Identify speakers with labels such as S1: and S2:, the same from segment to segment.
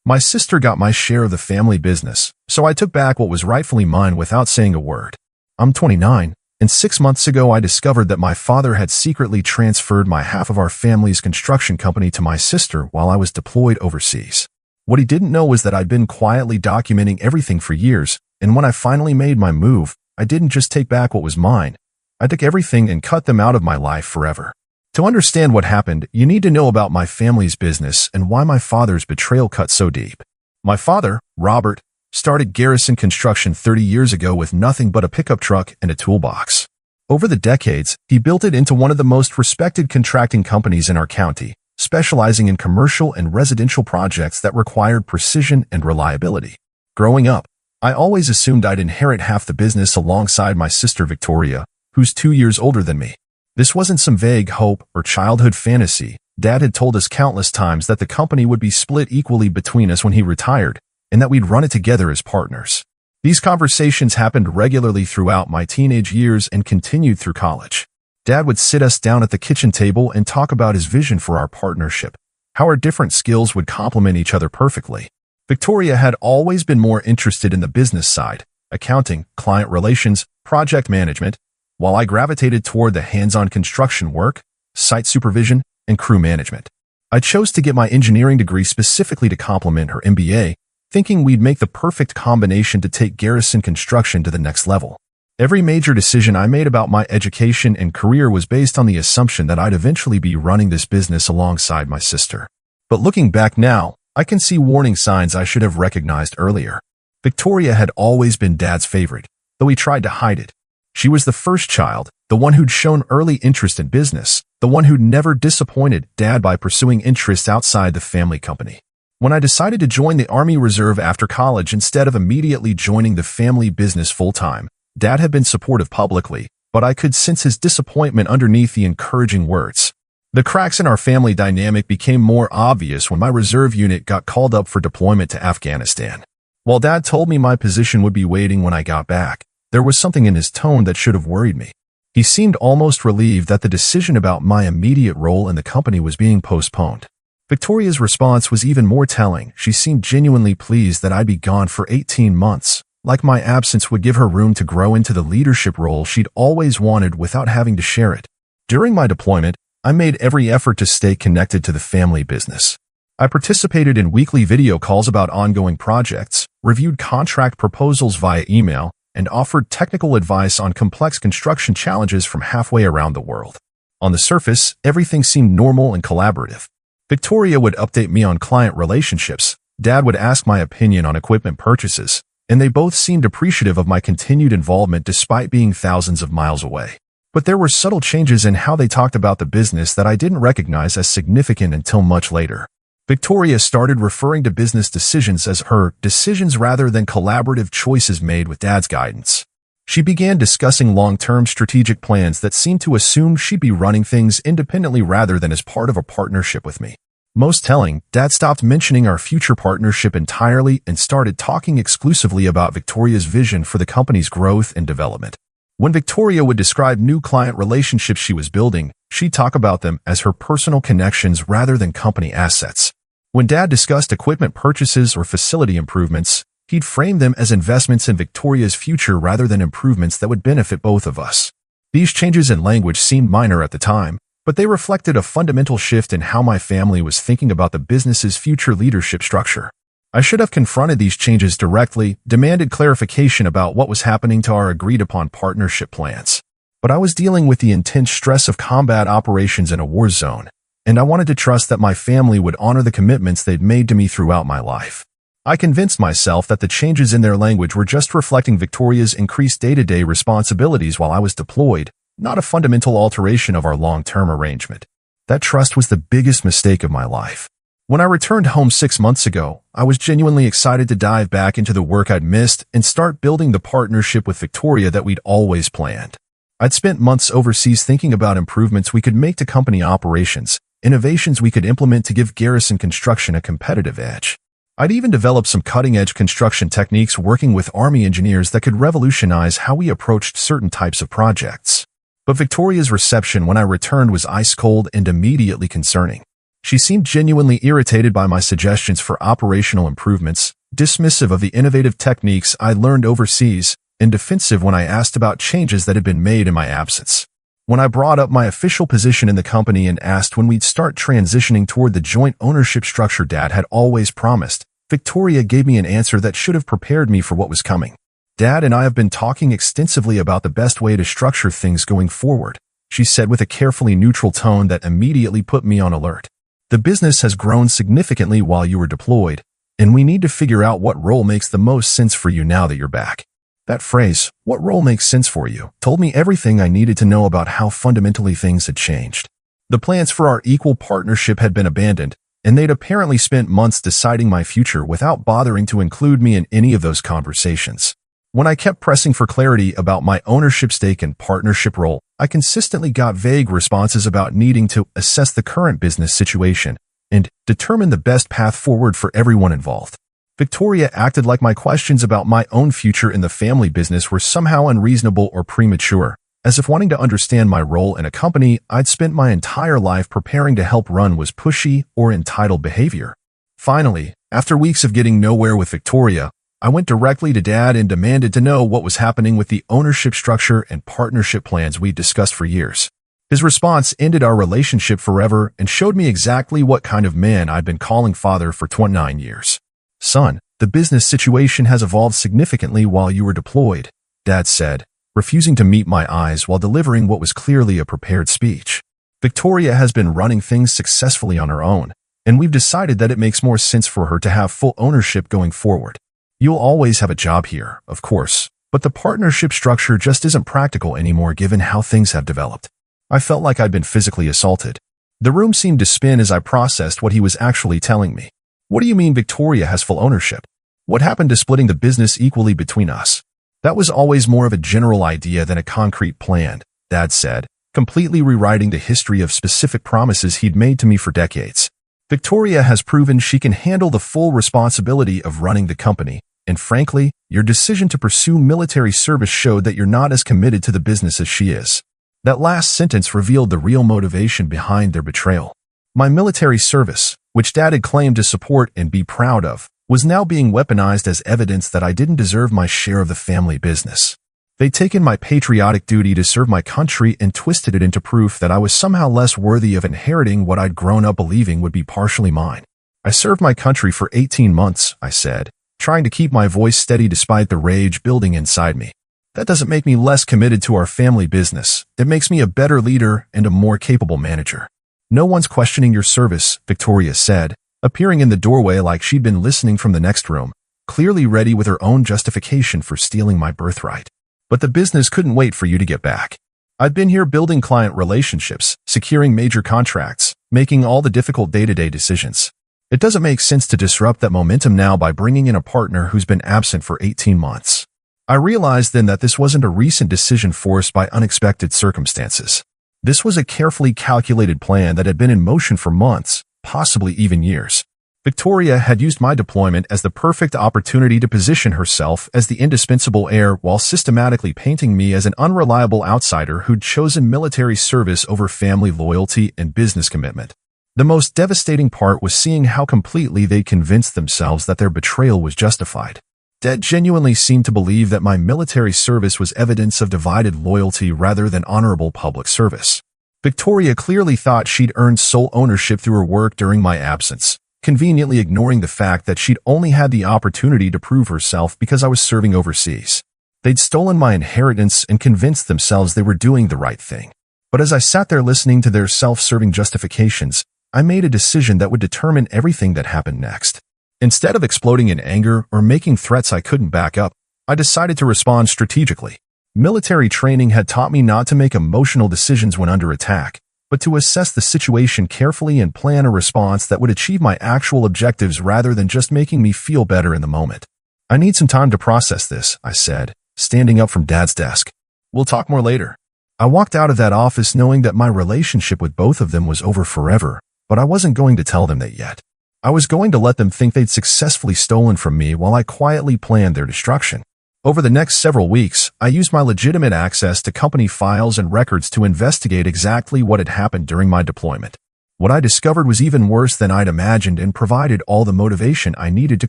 S1: My sister got my share of the family business, so I took back what was rightfully mine without saying a word. I'm 29, and 6 months ago I discovered that my father had secretly transferred my half of our family's construction company to my sister while I was deployed overseas. What he didn't know was that I'd been quietly documenting everything for years, and when I finally made my move, I didn't just take back what was mine. I took everything and cut them out of my life forever. To understand what happened, you need to know about my family's business and why my father's betrayal cut so deep. My father, Robert, started Garrison Construction 30 years ago with nothing but a pickup truck and a toolbox. Over the decades, he built it into one of the most respected contracting companies in our county, specializing in commercial and residential projects that required precision and reliability. Growing up, I always assumed I'd inherit half the business alongside my sister Victoria, who's 2 years older than me. This wasn't some vague hope or childhood fantasy. Dad had told us countless times that the company would be split equally between us when he retired, and that we'd run it together as partners. These conversations happened regularly throughout my teenage years and continued through college. Dad would sit us down at the kitchen table and talk about his vision for our partnership, how our different skills would complement each other perfectly. Victoria had always been more interested in the business side, accounting, client relations, project management, while I gravitated toward the hands-on construction work, site supervision, and crew management. I chose to get my engineering degree specifically to complement her MBA, thinking we'd make the perfect combination to take Garrison Construction to the next level. Every major decision I made about my education and career was based on the assumption that I'd eventually be running this business alongside my sister. But looking back now, I can see warning signs I should have recognized earlier. Victoria had always been Dad's favorite, though he tried to hide it. She was the first child, the one who'd shown early interest in business, the one who'd never disappointed Dad by pursuing interests outside the family company. When I decided to join the Army Reserve after college instead of immediately joining the family business full-time, Dad had been supportive publicly, but I could sense his disappointment underneath the encouraging words. The cracks in our family dynamic became more obvious when my reserve unit got called up for deployment to Afghanistan. While Dad told me my position would be waiting when I got back, there was something in his tone that should have worried me. He seemed almost relieved that the decision about my immediate role in the company was being postponed. Victoria's response was even more telling. She seemed genuinely pleased that I'd be gone for 18 months, like my absence would give her room to grow into the leadership role she'd always wanted without having to share it. During my deployment, I made every effort to stay connected to the family business. I participated in weekly video calls about ongoing projects, reviewed contract proposals via email, and offered technical advice on complex construction challenges from halfway around the world. On the surface, everything seemed normal and collaborative. Victoria would update me on client relationships, Dad would ask my opinion on equipment purchases, and they both seemed appreciative of my continued involvement despite being thousands of miles away. But there were subtle changes in how they talked about the business that I didn't recognize as significant until much later. Victoria started referring to business decisions as her decisions rather than collaborative choices made with Dad's guidance. She began discussing long-term strategic plans that seemed to assume she'd be running things independently rather than as part of a partnership with me. Most telling, Dad stopped mentioning our future partnership entirely and started talking exclusively about Victoria's vision for the company's growth and development. When Victoria would describe new client relationships she was building, she'd talk about them as her personal connections rather than company assets. When Dad discussed equipment purchases or facility improvements, he'd frame them as investments in Victoria's future rather than improvements that would benefit both of us. These changes in language seemed minor at the time, but they reflected a fundamental shift in how my family was thinking about the business's future leadership structure. I should have confronted these changes directly, demanded clarification about what was happening to our agreed-upon partnership plans. But I was dealing with the intense stress of combat operations in a war zone, and I wanted to trust that my family would honor the commitments they'd made to me throughout my life. I convinced myself that the changes in their language were just reflecting Victoria's increased day-to-day responsibilities while I was deployed, not a fundamental alteration of our long-term arrangement. That trust was the biggest mistake of my life. When I returned home 6 months ago, I was genuinely excited to dive back into the work I'd missed and start building the partnership with Victoria that we'd always planned. I'd spent months overseas thinking about improvements we could make to company operations, innovations we could implement to give Garrison Construction a competitive edge. I'd even developed some cutting-edge construction techniques working with Army engineers that could revolutionize how we approached certain types of projects. But Victoria's reception when I returned was ice-cold and immediately concerning. She seemed genuinely irritated by my suggestions for operational improvements, dismissive of the innovative techniques I learned overseas, and defensive when I asked about changes that had been made in my absence. When I brought up my official position in the company and asked when we'd start transitioning toward the joint ownership structure Dad had always promised, Victoria gave me an answer that should have prepared me for what was coming. Dad and I have been talking extensively about the best way to structure things going forward, she said with a carefully neutral tone that immediately put me on alert. The business has grown significantly while you were deployed, and we need to figure out what role makes the most sense for you now that you're back. That phrase, what role makes sense for you, told me everything I needed to know about how fundamentally things had changed. The plans for our equal partnership had been abandoned, and they'd apparently spent months deciding my future without bothering to include me in any of those conversations. When I kept pressing for clarity about my ownership stake and partnership role, I consistently got vague responses about needing to assess the current business situation and determine the best path forward for everyone involved. Victoria acted like my questions about my own future in the family business were somehow unreasonable or premature, as if wanting to understand my role in a company I'd spent my entire life preparing to help run was pushy or entitled behavior. Finally, after weeks of getting nowhere with Victoria, I went directly to Dad and demanded to know what was happening with the ownership structure and partnership plans we'd discussed for years. His response ended our relationship forever and showed me exactly what kind of man I'd been calling father for 29 years. Son, the business situation has evolved significantly while you were deployed, Dad said, refusing to meet my eyes while delivering what was clearly a prepared speech. Victoria has been running things successfully on her own, and we've decided that it makes more sense for her to have full ownership going forward. You'll always have a job here, of course, but the partnership structure just isn't practical anymore given how things have developed. I felt like I'd been physically assaulted. The room seemed to spin as I processed what he was actually telling me. What do you mean Victoria has full ownership? What happened to splitting the business equally between us? That was always more of a general idea than a concrete plan, Dad said, completely rewriting the history of specific promises he'd made to me for decades. Victoria has proven she can handle the full responsibility of running the company, and frankly, your decision to pursue military service showed that you're not as committed to the business as she is. That last sentence revealed the real motivation behind their betrayal. My military service, which Dad had claimed to support and be proud of, was now being weaponized as evidence that I didn't deserve my share of the family business. They'd taken my patriotic duty to serve my country and twisted it into proof that I was somehow less worthy of inheriting what I'd grown up believing would be partially mine. I served my country for 18 months, I said, trying to keep my voice steady despite the rage building inside me. That doesn't make me less committed to our family business. It makes me a better leader and a more capable manager. No one's questioning your service, Victoria said, appearing in the doorway like she'd been listening from the next room, clearly ready with her own justification for stealing my birthright. But the business couldn't wait for you to get back. I'd been here building client relationships, securing major contracts, making all the difficult day-to-day decisions. It doesn't make sense to disrupt that momentum now by bringing in a partner who's been absent for 18 months. I realized then that this wasn't a recent decision forced by unexpected circumstances. This was a carefully calculated plan that had been in motion for months, possibly even years. Victoria had used my deployment as the perfect opportunity to position herself as the indispensable heir while systematically painting me as an unreliable outsider who'd chosen military service over family loyalty and business commitment. The most devastating part was seeing how completely they convinced themselves that their betrayal was justified. Dad genuinely seemed to believe that my military service was evidence of divided loyalty rather than honorable public service. Victoria clearly thought she'd earned sole ownership through her work during my absence, conveniently ignoring the fact that she'd only had the opportunity to prove herself because I was serving overseas. They'd stolen my inheritance and convinced themselves they were doing the right thing. But as I sat there listening to their self-serving justifications, I made a decision that would determine everything that happened next. Instead of exploding in anger or making threats I couldn't back up, I decided to respond strategically. Military training had taught me not to make emotional decisions when under attack, but to assess the situation carefully and plan a response that would achieve my actual objectives rather than just making me feel better in the moment. I need some time to process this, I said, standing up from Dad's desk. We'll talk more later. I walked out of that office knowing that my relationship with both of them was over forever, but I wasn't going to tell them that yet. I was going to let them think they'd successfully stolen from me while I quietly planned their destruction. Over the next several weeks, I used my legitimate access to company files and records to investigate exactly what had happened during my deployment. What I discovered was even worse than I'd imagined and provided all the motivation I needed to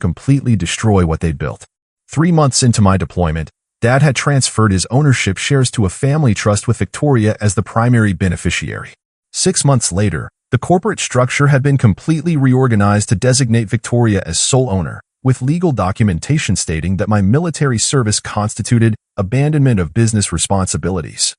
S1: completely destroy what they'd built. 3 months into my deployment, Dad had transferred his ownership shares to a family trust with Victoria as the primary beneficiary. 6 months later, the corporate structure had been completely reorganized to designate Victoria as sole owner, with legal documentation stating that my military service constituted abandonment of business responsibilities.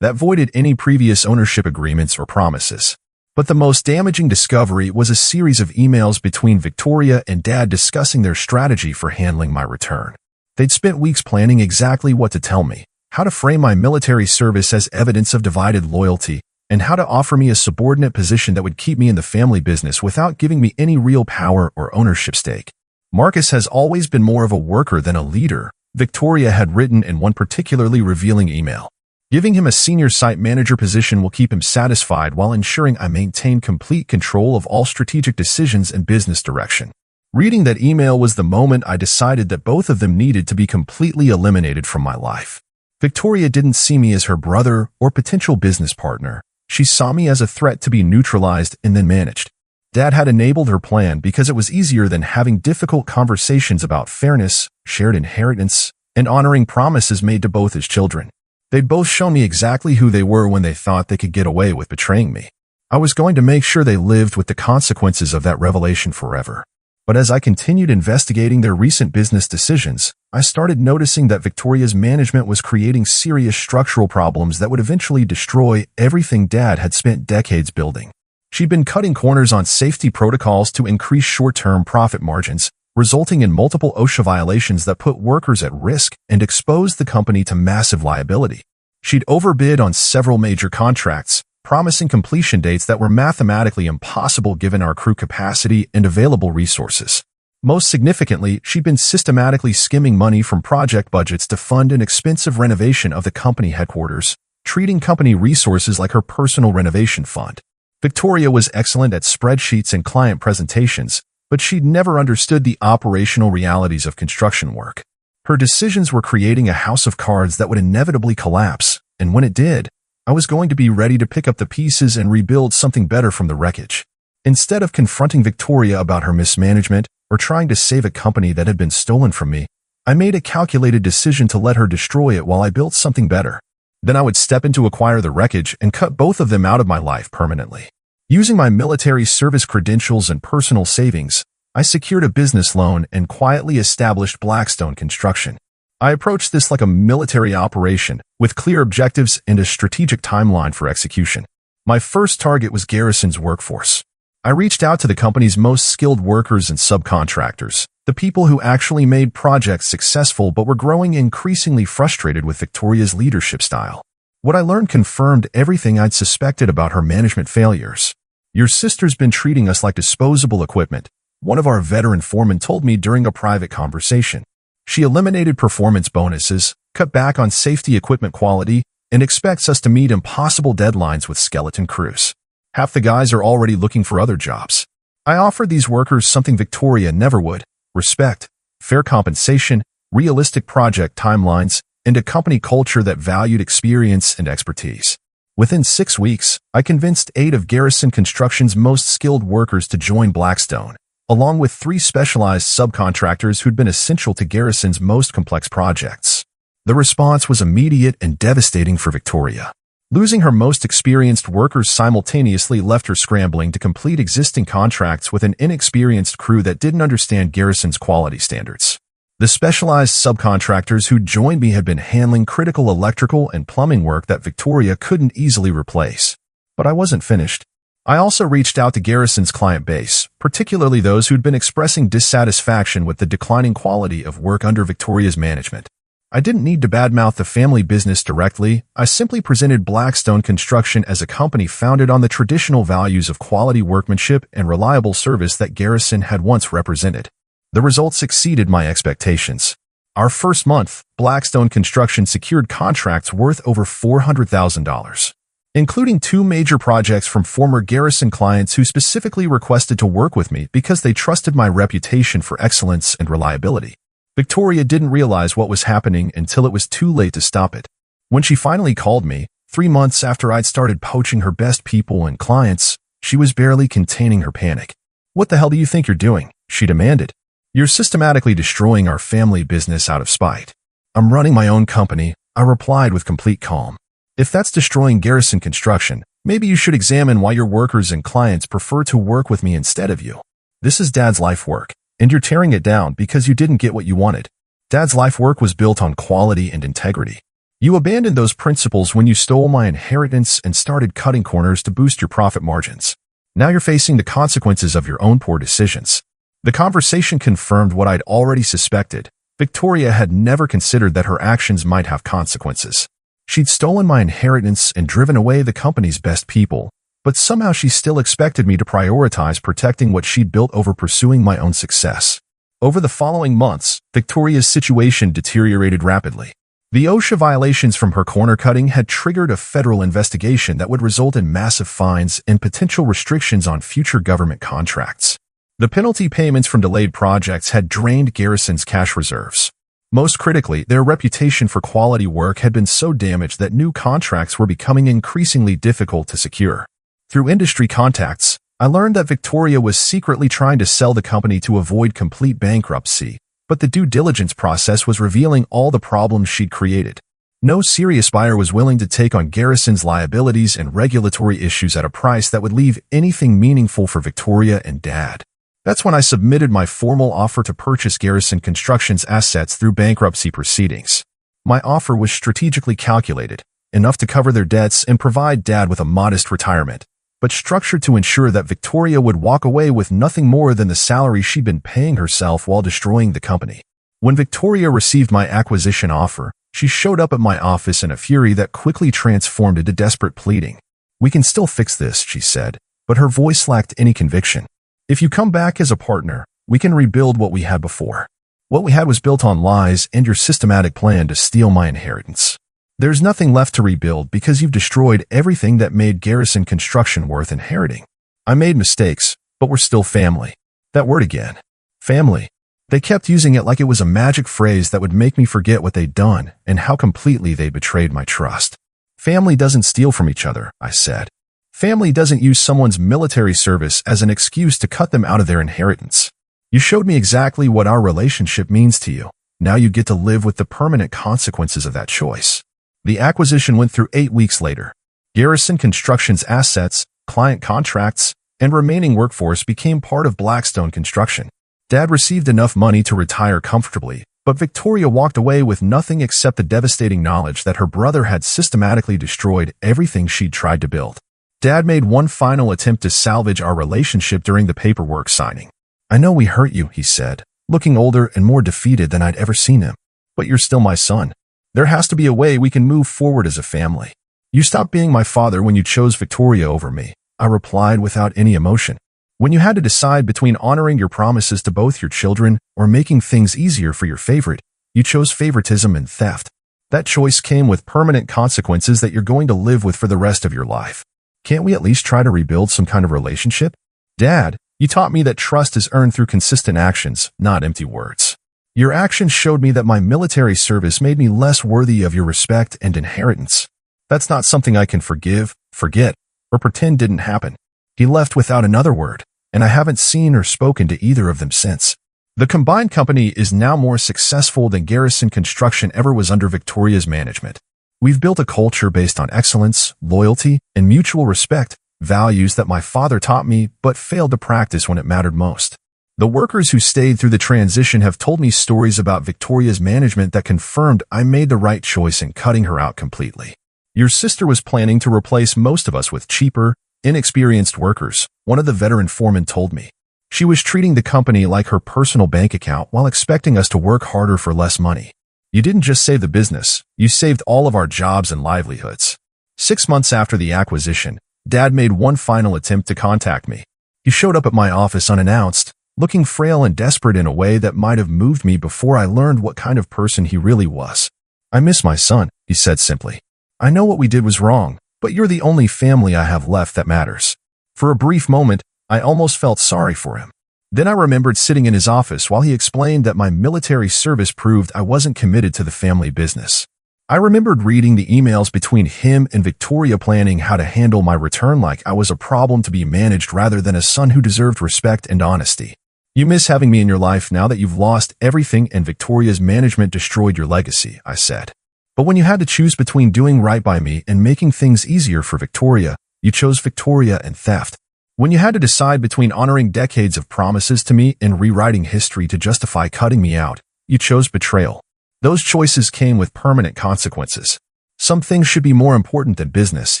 S1: That voided any previous ownership agreements or promises. But the most damaging discovery was a series of emails between Victoria and Dad discussing their strategy for handling my return. They'd spent weeks planning exactly what to tell me, how to frame my military service as evidence of divided loyalty, and how to offer me a subordinate position that would keep me in the family business without giving me any real power or ownership stake. Marcus has always been more of a worker than a leader, Victoria had written in one particularly revealing email. Giving him a senior site manager position will keep him satisfied while ensuring I maintain complete control of all strategic decisions and business direction. Reading that email was the moment I decided that both of them needed to be completely eliminated from my life. Victoria didn't see me as her brother or potential business partner. She saw me as a threat to be neutralized and then managed. Dad had enabled her plan because it was easier than having difficult conversations about fairness, shared inheritance, and honoring promises made to both his children. They'd both shown me exactly who they were when they thought they could get away with betraying me. I was going to make sure they lived with the consequences of that revelation forever. But as I continued investigating their recent business decisions, I started noticing that Victoria's management was creating serious structural problems that would eventually destroy everything Dad had spent decades building. She'd been cutting corners on safety protocols to increase short-term profit margins, resulting in multiple OSHA violations that put workers at risk and exposed the company to massive liability. She'd overbid on several major contracts, promising completion dates that were mathematically impossible given our crew capacity and available resources. Most significantly, she'd been systematically skimming money from project budgets to fund an expensive renovation of the company headquarters, treating company resources like her personal renovation fund. Victoria was excellent at spreadsheets and client presentations, but she'd never understood the operational realities of construction work. Her decisions were creating a house of cards that would inevitably collapse, and when it did, I was going to be ready to pick up the pieces and rebuild something better from the wreckage. Instead of confronting Victoria about her mismanagement or trying to save a company that had been stolen from me, I made a calculated decision to let her destroy it while I built something better. Then I would step in to acquire the wreckage and cut both of them out of my life permanently. Using my military service credentials and personal savings, I secured a business loan and quietly established Blackstone Construction. I approached this like a military operation, with clear objectives and a strategic timeline for execution. My first target was Garrison's workforce. I reached out to the company's most skilled workers and subcontractors, the people who actually made projects successful but were growing increasingly frustrated with Victoria's leadership style. What I learned confirmed everything I'd suspected about her management failures. "Your sister's been treating us like disposable equipment," one of our veteran foremen told me during a private conversation. "She eliminated performance bonuses, cut back on safety equipment quality, and expects us to meet impossible deadlines with skeleton crews. Half the guys are already looking for other jobs." I offered these workers something Victoria never would: respect, fair compensation, realistic project timelines, and a company culture that valued experience and expertise. Within 6 weeks, I convinced 8 of Garrison Construction's most skilled workers to join Blackstone, along with 3 specialized subcontractors who'd been essential to Garrison's most complex projects. The response was immediate and devastating for Victoria. Losing her most experienced workers simultaneously left her scrambling to complete existing contracts with an inexperienced crew that didn't understand Garrison's quality standards. The specialized subcontractors who joined me had been handling critical electrical and plumbing work that Victoria couldn't easily replace. But I wasn't finished. I also reached out to Garrison's client base, particularly those who'd been expressing dissatisfaction with the declining quality of work under Victoria's management. I didn't need to badmouth the family business directly. I simply presented Blackstone Construction as a company founded on the traditional values of quality workmanship and reliable service that Garrison had once represented. The results exceeded my expectations. Our first month, Blackstone Construction secured contracts worth over $400,000, including 2 major projects from former Garrison clients who specifically requested to work with me because they trusted my reputation for excellence and reliability. Victoria didn't realize what was happening until it was too late to stop it. When she finally called me, 3 months after I'd started poaching her best people and clients, She was barely containing her panic. "What the hell do you think you're doing?" she demanded. "You're systematically destroying our family business out of spite." "I'm running my own company," I replied with complete calm. "If that's destroying Garrison Construction, maybe you should examine why your workers and clients prefer to work with me instead of you. This is Dad's life work, and you're tearing it down because you didn't get what you wanted. Dad's life work was built on quality and integrity. You abandoned those principles when you stole my inheritance and started cutting corners to boost your profit margins. Now you're facing the consequences of your own poor decisions." The conversation confirmed what I'd already suspected. Victoria had never considered that her actions might have consequences. She'd stolen my inheritance and driven away the company's best people, but somehow she still expected me to prioritize protecting what she'd built over pursuing my own success. Over the following months, Victoria's situation deteriorated rapidly. The OSHA violations from her corner cutting had triggered a federal investigation that would result in massive fines and potential restrictions on future government contracts. The penalty payments from delayed projects had drained Garrison's cash reserves. Most critically, their reputation for quality work had been so damaged that new contracts were becoming increasingly difficult to secure. Through industry contacts, I learned that Victoria was secretly trying to sell the company to avoid complete bankruptcy, but the due diligence process was revealing all the problems she'd created. No serious buyer was willing to take on Garrison's liabilities and regulatory issues at a price that would leave anything meaningful for Victoria and Dad. That's when I submitted my formal offer to purchase Garrison Construction's assets through bankruptcy proceedings. My offer was strategically calculated, enough to cover their debts and provide Dad with a modest retirement, but structured to ensure that Victoria would walk away with nothing more than the salary she'd been paying herself while destroying the company. When Victoria received my acquisition offer, she showed up at my office in a fury that quickly transformed into desperate pleading. "We can still fix this," she said, but her voice lacked any conviction. "If you come back as a partner, we can rebuild what we had before. What we had was built on lies and your systematic plan to steal my inheritance. There's nothing left to rebuild because you've destroyed everything that made Garrison Construction worth inheriting. I made mistakes, but we're still family." That word again. Family. They kept using it like it was a magic phrase that would make me forget what they'd done and how completely they betrayed my trust. "Family doesn't steal from each other," I said. "Family doesn't use someone's military service as an excuse to cut them out of their inheritance. You showed me exactly what our relationship means to you. Now you get to live with the permanent consequences of that choice." The acquisition went through 8 weeks later. Garrison Construction's assets, client contracts, and remaining workforce became part of Blackstone Construction. Dad received enough money to retire comfortably, but Victoria walked away with nothing except the devastating knowledge that her brother had systematically destroyed everything she'd tried to build. Dad made one final attempt to salvage our relationship during the paperwork signing. "I know we hurt you," he said, looking older and more defeated than I'd ever seen him. "But you're still my son. There has to be a way we can move forward as a family. You stopped being my father when you chose Victoria over me," I replied without any emotion. "When you had to decide between honoring your promises to both your children or making things easier for your favorite, you chose favoritism and theft. That choice came with permanent consequences that you're going to live with for the rest of your life. Can't we at least try to rebuild some kind of relationship? Dad, you taught me that trust is earned through consistent actions, not empty words. Your actions showed me that my military service made me less worthy of your respect and inheritance. That's not something I can forgive, forget, or pretend didn't happen." He left without another word, and I haven't seen or spoken to either of them since. The combined company is now more successful than Garrison Construction ever was under Victoria's management. We've built a culture based on excellence, loyalty, and mutual respect, values that my father taught me but failed to practice when it mattered most. The workers who stayed through the transition have told me stories about Victoria's management that confirmed I made the right choice in cutting her out completely. "Your sister was planning to replace most of us with cheaper, inexperienced workers," one of the veteran foremen told me. "She was treating the company like her personal bank account while expecting us to work harder for less money. You didn't just save the business, you saved all of our jobs and livelihoods." 6 months after the acquisition, Dad made one final attempt to contact me. He showed up at my office unannounced, looking frail and desperate in a way that might have moved me before I learned what kind of person he really was. "I miss my son," he said simply. "I know what we did was wrong, but you're the only family I have left that matters." For a brief moment, I almost felt sorry for him. Then I remembered sitting in his office while he explained that my military service proved I wasn't committed to the family business. I remembered reading the emails between him and Victoria planning how to handle my return like I was a problem to be managed rather than a son who deserved respect and honesty. You miss having me in your life now that you've lost everything and Victoria's management destroyed your legacy, I said. But when you had to choose between doing right by me and making things easier for Victoria, you chose Victoria and theft. When you had to decide between honoring decades of promises to me and rewriting history to justify cutting me out, you chose betrayal. Those choices came with permanent consequences. Some things should be more important than business,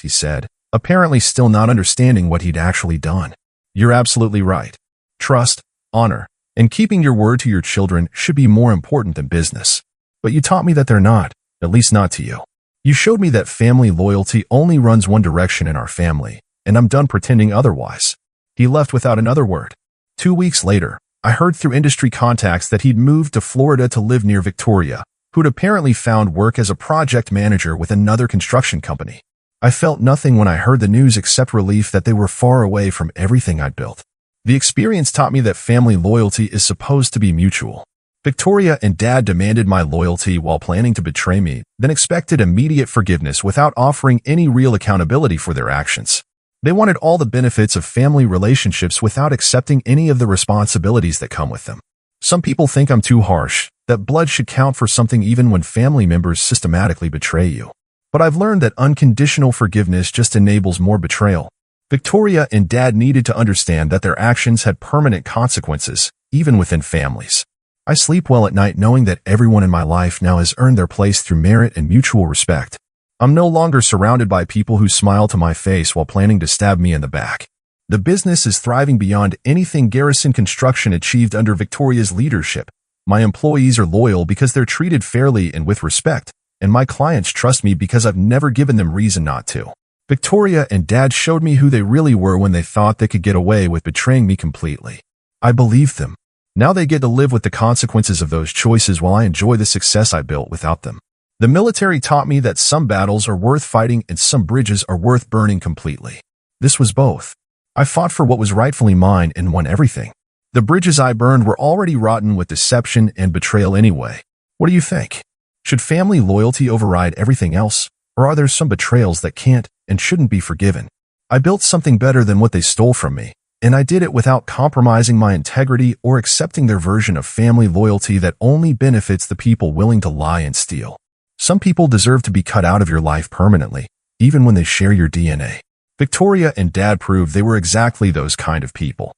S1: he said, apparently still not understanding what he'd actually done. You're absolutely right. Trust, honor, and keeping your word to your children should be more important than business. But you taught me that they're not, at least not to you. You showed me that family loyalty only runs one direction in our family, and I'm done pretending otherwise. He left without another word. 2 weeks later, I heard through industry contacts that he'd moved to Florida to live near Victoria, who'd apparently found work as a project manager with another construction company. I felt nothing when I heard the news except relief that they were far away from everything I'd built. The experience taught me that family loyalty is supposed to be mutual. Victoria and Dad demanded my loyalty while planning to betray me, then expected immediate forgiveness without offering any real accountability for their actions. They wanted all the benefits of family relationships without accepting any of the responsibilities that come with them. Some people think I'm too harsh, that blood should count for something even when family members systematically betray you. But I've learned that unconditional forgiveness just enables more betrayal. Victoria and Dad needed to understand that their actions had permanent consequences, even within families. I sleep well at night knowing that everyone in my life now has earned their place through merit and mutual respect. I'm no longer surrounded by people who smile to my face while planning to stab me in the back. The business is thriving beyond anything Garrison Construction achieved under Victoria's leadership. My employees are loyal because they're treated fairly and with respect, and my clients trust me because I've never given them reason not to. Victoria and Dad showed me who they really were when they thought they could get away with betraying me completely. I believed them. Now they get to live with the consequences of those choices while I enjoy the success I built without them. The military taught me that some battles are worth fighting and some bridges are worth burning completely. This was both. I fought for what was rightfully mine and won everything. The bridges I burned were already rotten with deception and betrayal anyway. What do you think? Should family loyalty override everything else, or are there some betrayals that can't and shouldn't be forgiven? I built something better than what they stole from me, and I did it without compromising my integrity or accepting their version of family loyalty that only benefits the people willing to lie and steal. Some people deserve to be cut out of your life permanently, even when they share your DNA. Victoria and Dad proved they were exactly those kind of people.